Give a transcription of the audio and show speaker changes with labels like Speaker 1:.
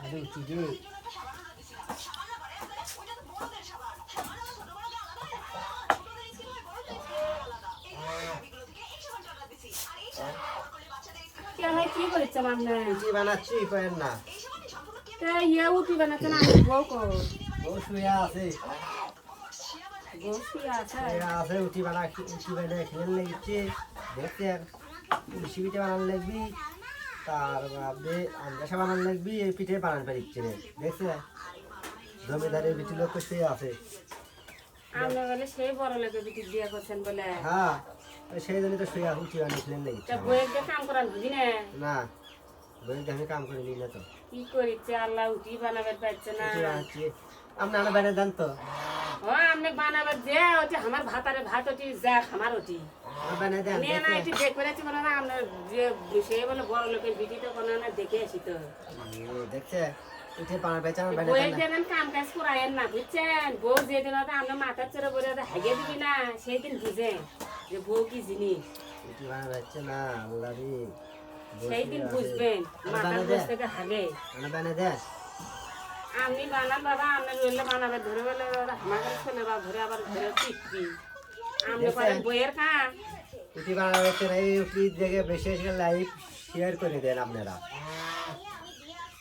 Speaker 1: আরে উঠি রে।
Speaker 2: কি করেছে মানে
Speaker 1: উঠি বানাচ্ছি কয়েন না।
Speaker 2: ইয়ে উঠি বানাচ্ছে না বউ কো
Speaker 1: ও শুয়ে আছে।
Speaker 2: বউ শুয়ে আছে
Speaker 1: শুয়ে আছে উঠি বানা উঠি বানা খেলে লেগেছে। দেখতে উলসি পিঠে বানানো লাগবি। তার বাদে আন্দাসা বানানো লাগবি এই পিঠে বানান পারিচ্ছে রে। দেখছে জমিদারের বেটি লোক শুয়ে আছে।
Speaker 2: আমরা বলে সেই বড় লোকের বিটি বিয়ে করছেন বলে
Speaker 1: হ্যাঁ সেই জন্য তো শুয়ে উঠি বানিয়ে খেলেন লেগেছে।
Speaker 2: তা বউয়ের দিয়ে কাম করান বুঝি না
Speaker 1: না বইতে আমি কাম করে নিই না তো।
Speaker 2: কি করিচ্ছে আল্লাহ উঠি বানাবার পারছে না
Speaker 1: উঠি বানাচ্ছি আপনি আনা বাইরে দেন তো।
Speaker 2: ও আপনি বানাবার যে ওটি আমার ভাতারে ভাত ওটি যা আমার ওটি
Speaker 1: আনা বাইরে দেন
Speaker 2: নিয়ে না একটু দেখে রাখছি বলে না আপনার যে সে বলে বড় লোকের বিটি তো কোনো না দেখে আসি তো
Speaker 1: দেখছে উঠে পানা পেয়েছে আমার বাইরে
Speaker 2: বউয়ের
Speaker 1: দেন
Speaker 2: যেদিন কাম কাজ করায়েন না বুঝছেন বউ যেদিন হয়তো আমরা মাথার চড়ে বলে হেগে দিবি না সেই দিন বুঝে যে বউ কি জিনিস
Speaker 1: উঠি বানা যাচ্ছে না আল্লাহ রে।
Speaker 2: সেই দিন বুঝবেন মাথার বস থেকে হাগে
Speaker 1: আনা বাইরে দেন।
Speaker 2: আমি বানান বাবা আপনার রইলে বানাবে ধরে বলে আমার ছেলে বা ধরে আবার ধরে শিখবি আপনি করেন বইয়ের কাম
Speaker 1: উঠি বানা যাচ্ছে না এই উঠি দেখে বেশি বেশি লাইভ শেয়ার করে দেন আপনারা।